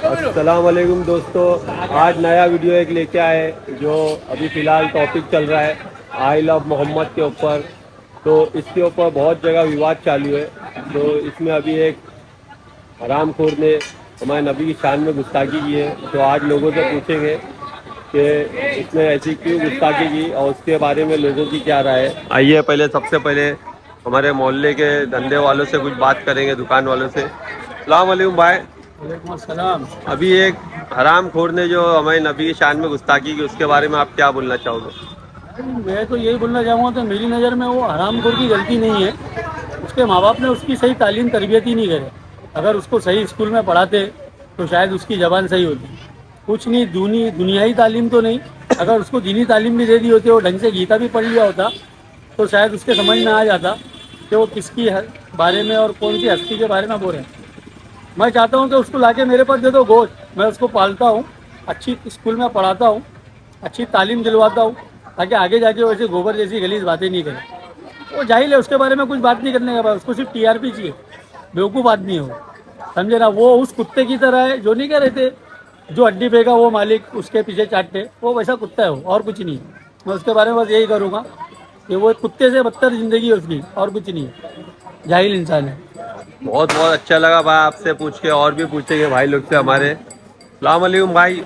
अस्सलाम वालेकुम दोस्तों। आज नया वीडियो एक लेके आए जो अभी फ़िलहाल टॉपिक चल रहा है आई लव मोहम्मद के ऊपर। तो इसके ऊपर बहुत जगह विवाद चालू है। तो इसमें अभी एक हरामखोर ने हमारे नबी की शान में गुस्ताखी की है। तो आज लोगों से पूछेंगे कि इसने ऐसी क्यों गुस्ताखी की और उसके बारे में लोगों की क्या राय है। आइए पहले सबसे पहले हमारे मोहल्ले के धंधे वालों से कुछ बात करेंगे, दुकान वालों से। सलाम वालेकुम भाई। वालेकुम अस्सलाम। अभी एक हराम खोर ने जो हमारे नबी की शान में गुस्ताखी की, उसके बारे में आप क्या बोलना चाहोगे? मैं तो यही बोलना चाहूँगा तो मेरी नज़र में वो हरामखोर की गलती नहीं है। उसके माँ बाप ने उसकी सही तालीम तरबियत ही नहीं करे। अगर उसको सही स्कूल में पढ़ाते तो शायद उसकी ज़बान सही होती। कुछ नहीं, दुनियाई तालीम तो नहीं, अगर उसको दीनी तालीम भी दे दी होती, वो ढंग से गीता भी पढ़ लिया होता तो शायद उसके समझ में आ जाता कि वो किसकी बारे में और कौन सी हस्ती के बारे में बोल रहे हैं। मैं चाहता हूँ कि उसको लाके मेरे पास दे दो गोश्त, मैं उसको पालता हूँ, अच्छी स्कूल में पढ़ाता हूँ, अच्छी तालीम दिलवाता हूँ, ताकि आगे जाके वैसे गोबर जैसी गलीज बातें नहीं करे। वो जाहिल है, उसके बारे में कुछ बात नहीं करने का बाद, उसको सिर्फ टीआरपी चाहिए। बेवकूफ़ आदमी है वो, समझे ना। वो उस कुत्ते की तरह है जो नहीं कह रहे थे, जो हड्डी फेंका वो मालिक उसके पीछे चाटते, वो वैसा कुत्ता है वो, और कुछ नहीं है। मैं उसके बारे में बस यही करूँगा कि वो एक कुत्ते से बदतर ज़िंदगी है उसकी, और कुछ नहीं है, जाहिल इंसान है। बहुत बहुत अच्छा लगा भाई आपसे पूछ के, और भी पूछेंगे भाई लोग से हमारे। सलाम वालेकुम भाई।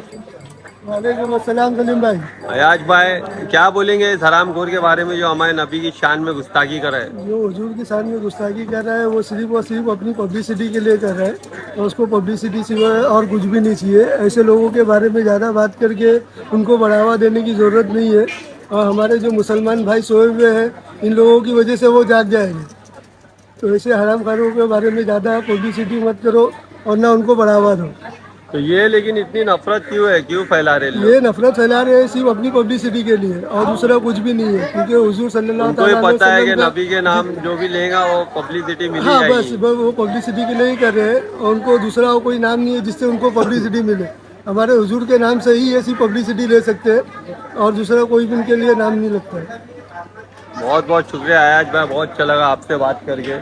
वालेकुम अस्सलाम सलीम भाई। अयाज भाई, क्या बोलेंगे इस हराम खोर के बारे में जो हमारे नबी की शान में गुस्ताखी कर रहा है? जो हुजूर की शान में गुस्ताखी कर रहा है वो सिर्फ और सिर्फ अपनी पब्लिसिटी के लिए कर रहा है, और उसको पब्लिसिटी सिवाय और कुछ भी नहीं चाहिए। ऐसे लोगों के बारे में ज़्यादा बात करके उनको बढ़ावा देने की ज़रूरत नहीं है। और हमारे जो मुसलमान भाई सोए हुए हैं, इन लोगों की वजह से वो जाग जाएंगे। तो ऐसे हराम खानों के बारे में ज़्यादा पब्लिसिटी मत करो और ना उनको बढ़ावा दो। तो ये लेकिन इतनी नफरत क्यों है, क्यों फैला रहे लोग? ये नफरत फैला रहे हैं सिर्फ अपनी पब्लिसिटी के लिए, और दूसरा कुछ भी नहीं है। क्योंकि हुजूर सल्लल्लाहु उनको भी अलैहि पता है वसल्लम कि का नबी के नाम जो भी लेगा वो पब्लिसिटी मिली हाँ, जाएगी। बस वो पब्लिसिटी के लिए ही कर रहे हैं, और उनको दूसरा कोई नाम नहीं है जिससे उनको पब्लिसिटी मिले। हमारे हुजूर के नाम से ही ऐसी पब्लिसिटी ले सकते हैं, और दूसरा कोई भी उनके लिए नाम नहीं लगता है। बहुत बहुत शुक्रिया अयाज भाई, बहुत अच्छा लगा आपसे बात करके।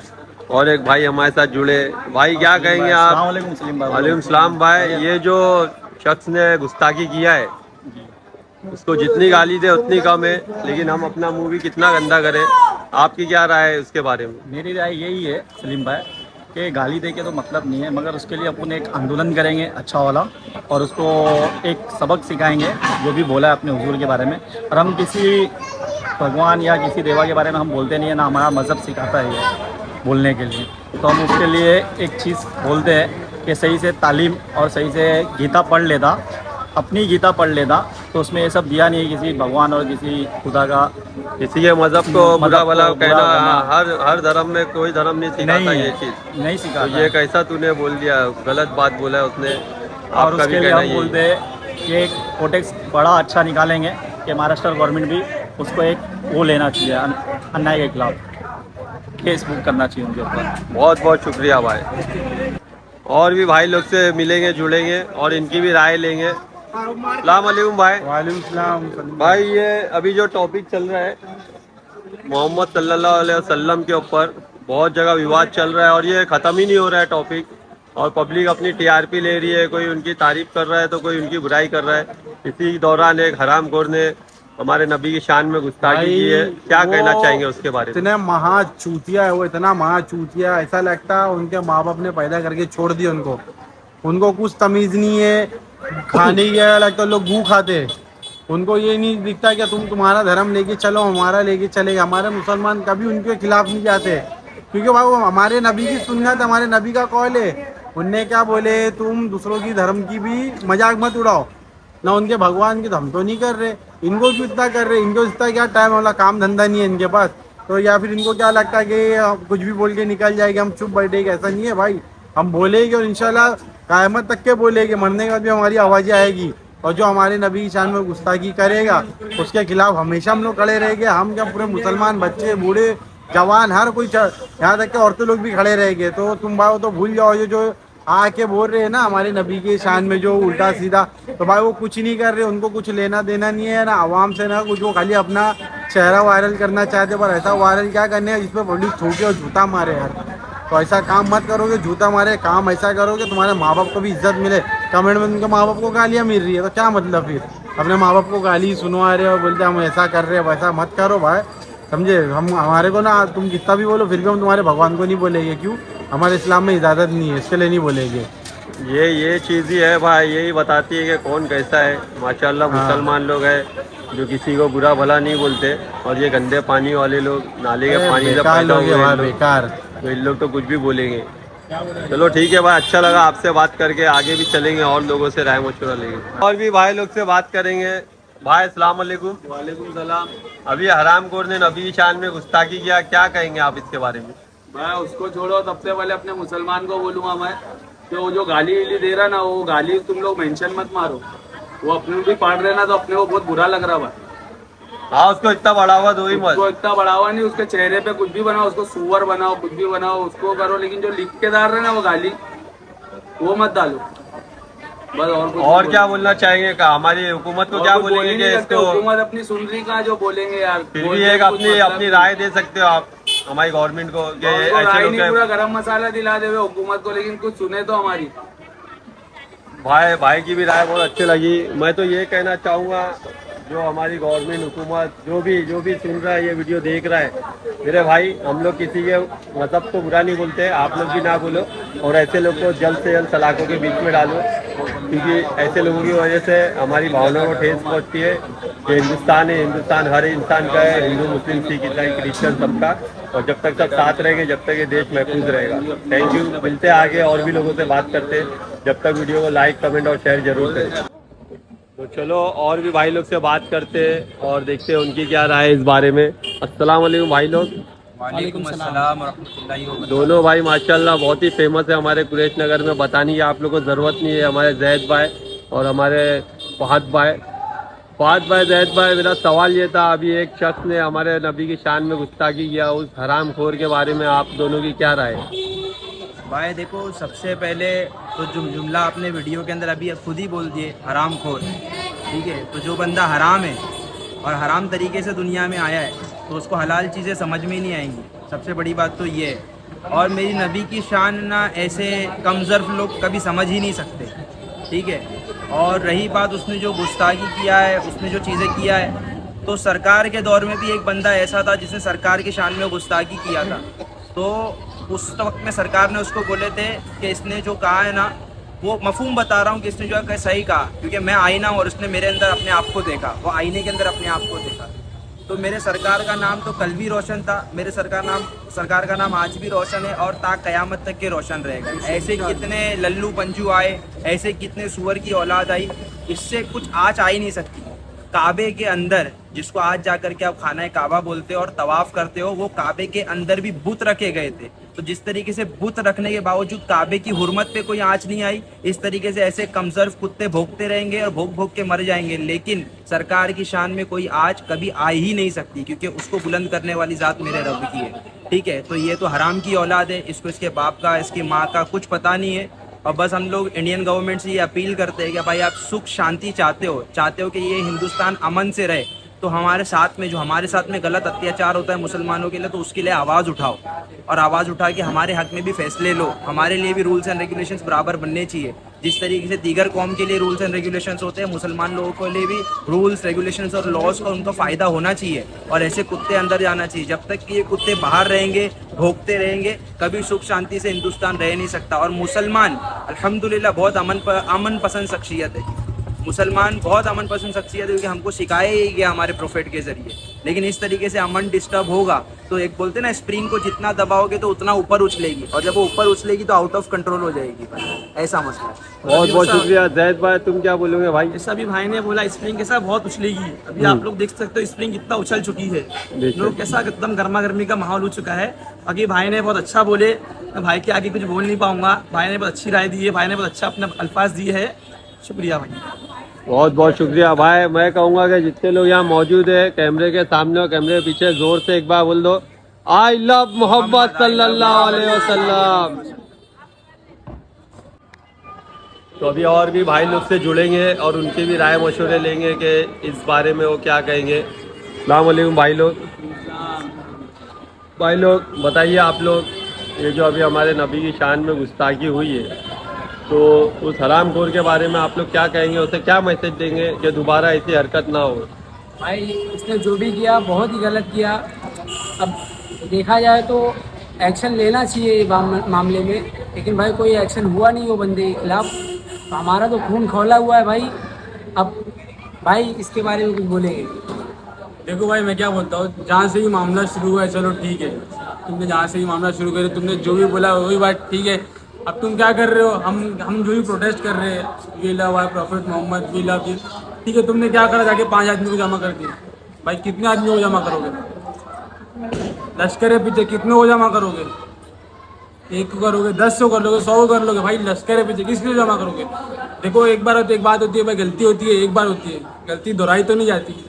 और एक भाई हमारे साथ जुड़े। भाई क्या कहेंगे आप? वालेकुम सलीम भाई। वालेकुम सलाम भाई। ये जो शख्स ने गुस्ताखी किया है, उसको जितनी गाली दे उतनी कम है, लेकिन हम अपना मुंह भी कितना गंदा करें। आपकी क्या राय है उसके बारे में? मेरी राय यही है सलीम भाई कि गाली दे के तो मतलब नहीं है, मगर उसके लिए अपन एक आंदोलन करेंगे अच्छा वाला, और उसको एक सबक सिखाएंगे जो भी बोला है अपने हुजूर के बारे में। और हम किसी भगवान या किसी देवा के बारे में हम बोलते नहीं है, ना हमारा मज़हब सिखाता है ये बोलने के लिए। तो हम उसके लिए एक चीज़ बोलते हैं कि सही से तालीम और सही से गीता पढ़ लेता, अपनी गीता पढ़ लेता, तो उसमें ये सब दिया नहीं है किसी भगवान और किसी खुदा का, किसी के मजहब को बुरा मज़हब भला को कहना। बुरा करना हर धर्म में कोई धर्म नहीं सिखाता नहीं ये है, चीज़। नहीं तो सिखाता ये है। कैसा तूने बोल दिया, गलत बात बोला है उसने। और आपका भी उसके लिए कहना हम यही बोलते हैं कि एक कोटेक्स बड़ा अच्छा निकालेंगे कि महाराष्ट्र गवर्नमेंट भी उसको एक वो लेना चाहिए, अन्याय के खिलाफ केस बुक करना चाहिए उनके ऊपर। बहुत बहुत शुक्रिया भाई। और भी भाई लोग से मिलेंगे, जुड़ेंगे और इनकी भी राय लेंगे। सलाम वालेकुम भाई। वालेकुम सलाम सलीम भाई ये अभी जो टॉपिक चल रहा है मोहम्मद सल्लल्लाहु अलैहि वसल्लम के ऊपर, बहुत जगह विवाद चल रहा है और ये ख़त्म ही नहीं हो रहा है टॉपिक। और पब्लिक अपनी टीआरपी ले रही है, कोई उनकी तारीफ कर रहा है तो कोई उनकी बुराई कर रहा है। इसी दौरान एक हरामखोर ने हमारे नबी की शान में गुस्ताखी की है। भाई। क्या वो कहना चाहेंगे उसके बारे में? इतने महा चूतिया है वो, इतना महा चूतिया, ऐसा लगता है उनके माँ बाप ने पैदा करके छोड़ दिया उनको। उनको कुछ तमीज नहीं है। खाने के लगता है लोग गू खाते हैं। उनको ये नहीं दिखता कि तुम्हारा धर्म लेके चलो, हमारा लेके चलेगा। हमारे मुसलमान कभी उनके खिलाफ नहीं जाते, क्योंकि भाई वो हमारे नबी की सुन्नत, हमारे नबी का कौल है। उनने क्या बोले, तुम दूसरों की धर्म की भी मजाक मत उड़ाओ ना, उनके भगवान की तो हम तो नहीं कर रहे। इनको क्यों इतना कर रहे, इनको इतना क्या टाइम वाला काम धंधा नहीं है इनके पास। तो या फिर इनको क्या लगता है कि कुछ भी बोल के निकल जाएगी, हम चुप बैठेंगे, ऐसा नहीं है भाई। हम बोलेंगे और इंशाल्लाह क़यामत तक के बोलेंगे, मरने के बाद भी हमारी आवाज़ें आएगी। और जो हमारे नबी की शान में गुस्ताखी करेगा उसके खिलाफ हमेशा हम लोग खड़े रहेंगे। हम क्या, पूरे मुसलमान बच्चे बूढ़े जवान हर कोई, यहाँ तक के औरतें लोग भी खड़े रहेंगे। तो तुम भाई तो भूल जाओ, ये जो आके बोल रहे हैं ना हमारे नबी के शान में जो उल्टा सीधा, तो भाई वो कुछ नहीं कर रहे, उनको कुछ लेना देना नहीं है ना आवाम से ना कुछ। वो खाली अपना चेहरा वायरल करना चाहते, पर ऐसा वायरल क्या करने है जिसपे पब्लिक थूके और जूता मारे यार। तो ऐसा काम मत करोगे, झूठा मारे काम ऐसा करोगे तुम्हारे माँ बाप को भी इज्जत मिले। कमेंट में उनके माँ बाप को गालियाँ मिल रही है तो क्या मतलब, फिर अपने माँ बाप को गाली सुनवा रहे हो, बोलते हम ऐसा कर रहे हैं, वैसा मत करो भाई, समझे। हम हमारे को ना तुम कितना भी बोलो फिर भी हम तुम्हारे भगवान को नहीं बोलेंगे, क्यों, हमारे इस्लाम में इजाज़त नहीं है, इसके लिए नहीं बोलेंगे। ये चीज़ ही है भाई, यही बताती है कि कौन कैसा है। माशाल्लाह हाँ। मुसलमान लोग हैं जो किसी को बुरा भला नहीं बोलते, और ये गंदे पानी वाले लोग, नाले के पानी से बेकार पैदा लोग हुए हैं हैं भाई, लोग, बेकार। तो इन लोग तो कुछ भी बोलेंगे। चलो ठीक है भाई, अच्छा लगा आपसे बात करके, आगे भी चलेंगे और लोगों से राय मशवरा लेंगे और भी भाई लोग से बात करेंगे। भाई अस्सलाम वालेकुम। वालेकुम सलाम। अभी हरामखोर ने नबी की शान में गुस्ताखी किया, क्या कहेंगे आप इसके बारे में? मैं उसको छोड़ो, सबसे पहले अपने मुसलमान को बोलूंगा मैं कि वो जो गाली वीली दे रहा ना, वो गाली तुम लोग मेंशन मत मारो। वो अपने भी पढ़ रहे ना तो अपने को बहुत बुरा लग रहा भाई। हाँ, उसको इतना बढ़ावा दो ही मत। उसको इतना बढ़ावा नहीं, उसके चेहरे पे कुछ भी बनाओ, उसको सुअर बनाओ, कुछ भी बनाओ, उसको करो, लेकिन जो लिख के डाल रहे ना वो गाली, वो मत डालो बस। और कुछ और नहीं क्या बोलो। बोलना चाहेंगे का हमारी हुकूमत को, और क्या कुछ बोल बोलेंगे ही कि नहीं सकते, इसको, हुकूमत अपनी सुन रही कहाँ जो बोलेंगे यार। फिर भी बोलने एक का कुछ अपनी मतलब अपनी नहीं। राय दे सकते हो आप हमारी गवर्नमेंट को कि और उनको ऐसे राय लोग नहीं, हैं। पूरा गरम मसाला दिला दे हुए हुकूमत को, लेकिन कुछ सुने तो हमारी। भाई की भी राय बहुत अच्छी लगी। मैं तो ये कहना चाहूँगा, जो हमारी गवर्नमेंट हुकूमत जो भी सुन रहा है, ये वीडियो देख रहा है, मेरे भाई हम लोग किसी के मजहब को बुरा नहीं बोलते, आप लोग भी ना बोलो, और ऐसे लोग को जल्द से जल्द सलाखों के बीच में डालो, क्योंकि ऐसे लोगों की वजह से हमारी भावनाओं को ठेस पहुँचती है। ये हिंदुस्तान है, हिंदुस्तान हर इंसान का है, हिंदू मुस्लिम सिख ईसाई क्रिश्चियन सबका, और जब तक सब साथ रहेंगे, जब तक ये देश महफूज रहेगा। थैंक यू, मिलते हैं आगे और भी लोगों से बात करते हैं। जब तक वीडियो को लाइक कमेंट और शेयर जरूर करें। तो चलो और भी भाई लोग से बात करते हैं और देखते हैं उनकी क्या राय है इस बारे में। अस्सलाम वालेकुम भाई लोग। वालेकुम अस्सलाम वरहमतुल्लाहि वबरकातुहू। दोनों भाई माशाल्लाह बहुत ही फेमस है हमारे कुरैश नगर में, बताने की आप लोग को ज़रूरत नहीं है। हमारे जैद भाई और हमारे फहद भाई जैद भाई, मेरा सवाल ये था, अभी एक शख्स ने हमारे नबी की शान में गुस्ताखी किया, उस हरामखोर के बारे में आप दोनों की क्या राय है? भाई देखो, सबसे पहले तो जुमला आपने वीडियो के अंदर अभी खुद ही बोल दिए, हराम खोर, ठीक है। तो जो बंदा हराम है और हराम तरीके से दुनिया में आया है तो उसको हलाल चीज़ें समझ में ही नहीं आएंगी, सबसे बड़ी बात तो ये है। और मेरी नबी की शान ना ऐसे कमज़र्फ लोग कभी समझ ही नहीं सकते, ठीक है। और रही बात उसने जो गुस्ताखी किया है, उसने जो चीज़ें किया है, तो सरकार के दौर में भी एक बंदा ऐसा था जिसने सरकार की शान में गुस्ताखी किया था। तो उस वक्त में सरकार ने उसको बोले थे कि इसने जो कहा है ना, वो मफहूम बता रहा हूँ कि इसने जो है सही कहा, क्योंकि मैं आईना हूँ और उसने मेरे अंदर अपने आप को देखा, वो आईने के अंदर अपने आप को देखा। तो मेरे सरकार का नाम तो कल भी रोशन था, मेरे सरकार का नाम आज भी रोशन है और ता क़यामत तक के रोशन रहेगा। ऐसे कितने लल्लू पंजू आए, ऐसे कितने सुअर की औलाद आई, इससे कुछ आज आ ही नहीं सकती। काबे के अंदर, जिसको आज जाकर के आप खाना काबा बोलते हो और तवाफ़ करते हो, वो काबे के अंदर भी बुत रखे गए थे। तो जिस तरीके से बुत रखने के बावजूद काबे की हुर्मत पे कोई आँच नहीं आई, इस तरीके से ऐसे कमज़र्फ कुत्ते भोंकते रहेंगे और भोंक भोंक के मर जाएंगे, लेकिन सरकार की शान में कोई आँच कभी आ ही नहीं सकती, क्योंकि उसको बुलंद करने वाली ज़ात मेरे रब की है, ठीक है। तो ये तो हराम की औलाद है, इसको इसके बाप का, इसकी माँ का कुछ पता नहीं है। और बस हम लोग इंडियन गवर्नमेंट से ये अपील करते हैं कि भाई आप सुख शांति चाहते हो कि ये हिंदुस्तान अमन से रहे, तो हमारे साथ में जो हमारे साथ में गलत अत्याचार होता है मुसलमानों के लिए, तो उसके लिए आवाज़ उठाओ और आवाज़ उठा के हमारे हक में भी फैसले लो। हमारे लिए भी रूल्स एंड रेगुलेशंस बराबर बनने चाहिए। जिस तरीके से दीगर कौम के लिए रूल्स एंड रेगुलेशंस होते हैं, मुसलमान लोगों के लिए भी रूल्स रेगुलेशंस और लॉज का उनका फ़ायदा होना चाहिए और ऐसे कुत्ते अंदर जाना चाहिए। जब तक कि ये कुत्ते बाहर रहेंगे, भोगते रहेंगे, कभी सुख शांति से हिंदुस्तान रह नहीं सकता। और मुसलमान अल्हम्दुलिल्लाह बहुत अमन पसंद शख्सियत है, मुसलमान बहुत अमन पसंद शख्सियत है, क्योंकि हमको सिखाया ही गया हमारे प्रोफेट के ज़रिए। लेकिन इस तरीके से अमन डिस्टर्ब होगा तो एक बोलते ना, स्प्रिंग को जितना दबाओगे तो उतना ऊपर उछलेगी, और जब वो ऊपर उछलेगी तो आउट ऑफ कंट्रोल हो जाएगी। ऐसा मसला है। बहुत बहुत शुक्रिया जैद भाई, तुम क्या बोलोगे भाई? जैसा भी भाई ने बोला, स्प्रिंग के साथ बहुत उछलेगी। अभी आप लोग देख सकते हो स्प्रिंग कितना उछल चुकी है, लोग कैसा एकदम गर्मा गर्मी का माहौल हो चुका है। बाकी भाई ने बहुत अच्छा बोले, मैं भाई के आगे कुछ बोल नहीं पाऊंगा। भाई ने बहुत अच्छी राय दी है, भाई ने बहुत अच्छा अपने अल्फाज दिए है। शुक्रिया भाई, बहुत बहुत शुक्रिया भाई। मैं कहूँगा कि जितने लोग यहाँ मौजूद है, कैमरे के सामने और कैमरे के पीछे, जोर से एक बार बोल दो, आई लव मोहम्मद सल्लल्लाहु अलैहि वसल्लम। तो अभी और भी भाई लोग से जुड़ेंगे और उनके भी राय मशवरे लेंगे कि इस बारे में वो क्या कहेंगे। अस्सलाम वालेकुम भाई लोग। भाई लोग बताइए, आप लोग ये जो अभी हमारे नबी की शान में गुस्ताखी हुई है, तो उस हरामखोर के बारे में आप लोग क्या कहेंगे, उसे क्या मैसेज देंगे कि दोबारा ऐसी हरकत ना हो? भाई इसने जो भी किया बहुत ही गलत किया। अब देखा जाए तो एक्शन लेना चाहिए ये मामले में, लेकिन भाई कोई एक्शन हुआ नहीं वो बंदे के खिलाफ। तो हमारा तो खून खौला हुआ है भाई। अब भाई इसके बारे में कुछ बोलेंगे? देखो भाई मैं क्या बोलता हूँ, जहाँ से ही मामला शुरू हुआ है चलो ठीक है, तुमने जहाँ से ही मामला शुरू करे, तुमने जो भी बोला वही बात ठीक है। अब तुम क्या कर रहे हो, हम जो भी प्रोटेस्ट कर रहे हैं, we love our prophet Muhammad, we love you, ठीक है। तुमने क्या करा, जाके 5 आदमी को जमा कर दिया। भाई कितने आदमी को जमा करोगे? लश्कर है पीछे, कितने को जमा करोगे? 1 को करोगे, 10 को कर लोगे, 100 को कर लोगे। भाई लश्कर है पीछे, किस लिए जमा करोगे? देखो एक बार होती है, एक बात होती है भाई, गलती होती है, एक बार होती है, गलती दोहराई तो नहीं जाती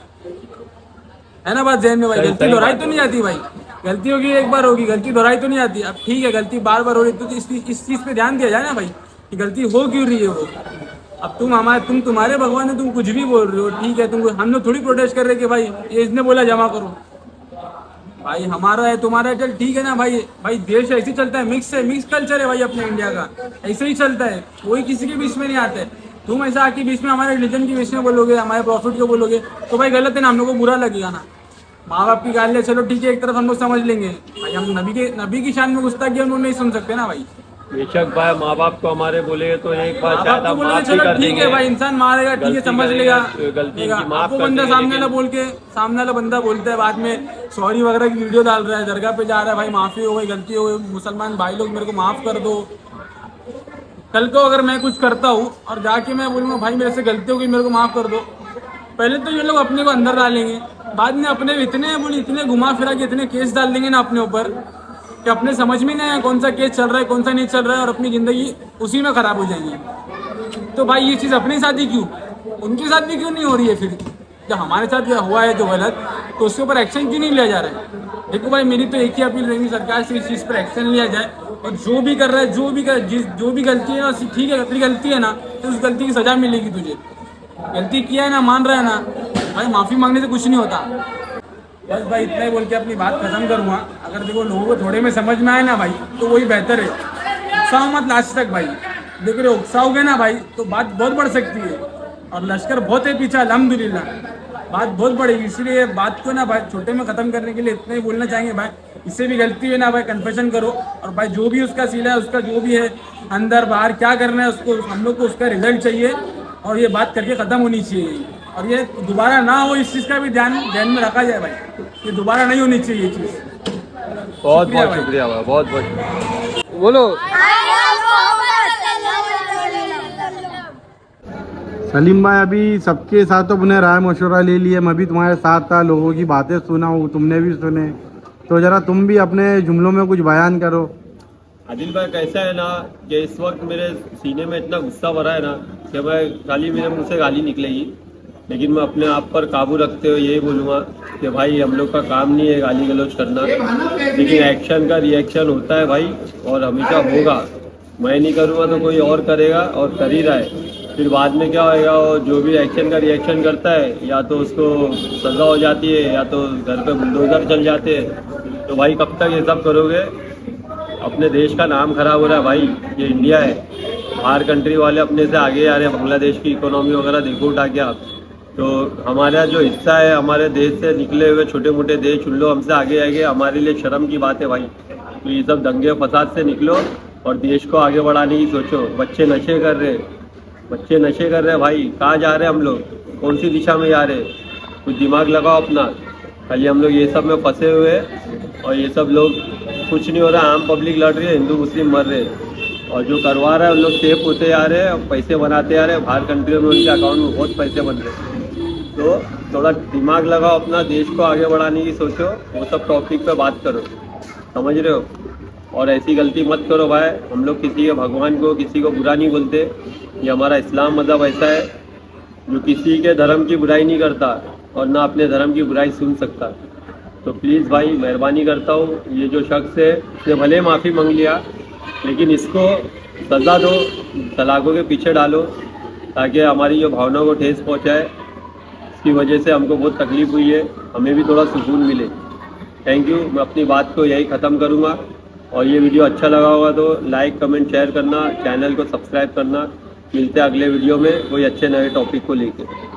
है ना, बात ज़हन में भाई। गलती दोहराई तो नहीं जाती भाई, गलती होगी एक बार होगी, गलती दोहराई तो नहीं आती। अब ठीक है गलती बार बार हो रही, तो इस चीज़ पे ध्यान दिया जाए ना भाई कि गलती हो क्यों रही है वो। अब तुम तुम्हारे भगवान है, तुम कुछ भी बोल रहे हो, ठीक है। हम लोग थोड़ी प्रोटेस्ट कर रहे कि भाई ये इसने बोला जमा करो। भाई हमारा है तुम्हारा है, चल ठीक है ना भाई। भाई देश ऐसे ही चलता है, मिक्स कल्चर है भाई अपने इंडिया का, ऐसे ही चलता है, कोई किसी के बीच में नहीं आता है। तुम ऐसा आके बीच में हमारे रिलीजन के बीच में बोलोगे, हमारे प्रॉफिट को बोलोगे, तो भाई गलत है ना, हम लोग को बुरा लगेगा ना। माँ बाप की गालियाँ चलो ठीक है एक तरफ हम लोग समझ लेंगे, भाई हम नबी की शान में गुस्ताखी हम लोग नहीं सुन सकते ना भाई। बेशक भाई, माँ बाप को हमारे बोले तो एक बार शायद हम माफ भी चलो कर ठीक देंगे। है भाई, इंसान मारेगा ठीक है, गलती समझ करेगा, लेगा, गलती की माफ आपको कर बंदा देंगे, सामने वाला बंदा बोलता है बाद में सॉरी वगैरह की वीडियो डाल रहा है, दरगाह पे जा रहा है, भाई माफी हो गई, गलती हो गई, मुसलमान भाई लोग मेरे को माफ कर दो। कल को अगर मैं कुछ करता हूँ और जाके मैं बोलूँगा भाई मेरे से गलती हो गई मेरे को माफ कर दो, पहले तो ये लोग अपने को अंदर डालेंगे, बाद में अपने इतने घुमा फिरा के इतने केस डाल देंगे ना अपने ऊपर कि अपने समझ में नहीं आया कौन सा केस चल रहा है कौन सा नहीं चल रहा है, और अपनी ज़िंदगी उसी में ख़राब हो जाएगी। तो भाई ये चीज़ अपने साथ ही क्यों, उनके साथ भी क्यों नहीं हो रही है? फिर जब हमारे साथ हुआ है जो गलत, तो उसके ऊपर एक्शन क्यों नहीं लिया जा रहा है? देखो भाई मेरी तो एक ही अपील रहेगी सरकार से, इस चीज़ पर एक्शन लिया जाए, और जो भी कर रहा है जो भी गलती है ना, ठीक है अपनी गलती है ना, तो उस गलती की सज़ा मिलेगी तुझे। गलती किया है ना, मान रहा है ना भाई, माफ़ी मांगने से कुछ नहीं होता। बस भाई इतना ही बोल के अपनी बात खत्म करूँगा। अगर देखो लोगों को थोड़े में समझ में आए ना भाई, तो वही बेहतर है। उकसाओ मत लास्ट तक भाई, देख रहे हो उकसाओगे ना भाई तो बात बहुत बढ़ सकती है, और लश्कर बहुत है पीछे अल्हम्दुलिल्लाह, बात बहुत बढ़ेगी। इसलिए बात को ना भाई छोटे में ख़त्म करने के लिए इतना ही बोलना चाहेंगे भाई, इससे भी गलती है ना भाई कन्फेशन करो, और भाई जो भी उसका सीला है, उसका जो भी है अंदर बाहर क्या करना है, उसको हम लोग को उसका रिजल्ट चाहिए, और ये बात करके ख़त्म होनी चाहिए, और ये दोबारा ना हो इस चीज़ का भी ध्यान में रखा जाए भाई, ये दोबारा नहीं होनी चाहिए ये चीज़। बहुत बहुत शुक्रिया भाई, बहुत बहुत बोलो। सलीम भाई अभी सबके साथ तो अपने राय मशवरा ले लिए, मैं भी तुम्हारे साथ था, लोगों की बातें सुना हूँ, तुमने भी सुने, तो ज़रा तुम भी अपने जुमलों में कुछ बयान करो। आदिल भाई कैसा है ना कि इस वक्त मेरे सीने में इतना गुस्सा भरा है ना कि मैं खाली मेरे मुंह से गाली निकलेगी, लेकिन मैं अपने आप पर काबू रखते हुए यही बोलूँगा कि भाई हम लोग का काम नहीं है गाली गलौज करना, लेकिन एक्शन का रिएक्शन होता है भाई, और हमेशा होगा। मैं नहीं करूँगा तो कोई और करेगा, और कर ही रहा है। फिर बाद में क्या होएगा, और जो भी एक्शन का रिएक्शन करता है या तो उसको सज़ा हो जाती है या तो घर पे बुलडोज़र चल जाते हैं। तो भाई कब तक ये सब करोगे? अपने देश का नाम खराब हो रहा है भाई, ये इंडिया है, बाहर कंट्री वाले अपने से आगे आ रहे हैं, बांग्लादेश की इकोनॉमी वगैरह देखो उठा के आप। तो हमारा जो हिस्सा है, हमारे देश से निकले हुए छोटे मोटे देश, उन लोग हमसे आगे आएंगे, हमारे लिए शर्म की बात है भाई। तो ये सब दंगे फसाद से निकलो और देश को आगे बढ़ाने की सोचो। बच्चे नशे कर रहे हैं भाई, कहाँ जा रहे हैं हम लोग, कौन सी दिशा में जा रहे हैं? कुछ दिमाग लगाओ अपना। खाली हम लोग ये सब में फंसे हुए हैं, और ये सब लोग कुछ नहीं हो रहा, आम पब्लिक लड़ रही है, हिंदू मुस्लिम मर रहे हैं, और जो करवा रहा है उन लोग सेफ होते जा रहे हैं, पैसे बनाते जा रहे हैं, बाहर कंट्रियों में उनके अकाउंट में बहुत पैसे बन रहे हैं। तो थोड़ा दिमाग लगाओ अपना, देश को आगे बढ़ाने की सोचो, वो सब टॉपिक पे बात करो, समझ रहे हो? और ऐसी गलती मत करो भाई। हम लोग किसी के भगवान को, किसी को बुरा नहीं बोलते, ये हमारा इस्लाम मज़हब ऐसा है जो किसी के धर्म की बुराई नहीं करता और ना अपने धर्म की बुराई सुन सकता। तो प्लीज़ भाई मेहरबानी करता हूँ, ये जो शख्स है इसने भले माफ़ी मांग लिया, लेकिन इसको सज़ा दो, तलाकों के पीछे डालो, ताकि हमारी जो भावनाओं को ठेस पहुँचाए। इसकी वजह से हमको बहुत तकलीफ़ हुई है, हमें भी थोड़ा सुकून मिले। Thank you. मैं अपनी बात को यही ख़त्म करूँगा। और ये वीडियो अच्छा लगा होगा तो लाइक कमेंट शेयर करना, चैनल को सब्सक्राइब करना। मिलते हैं अगले वीडियो में कोई अच्छे नए टॉपिक को लेकर।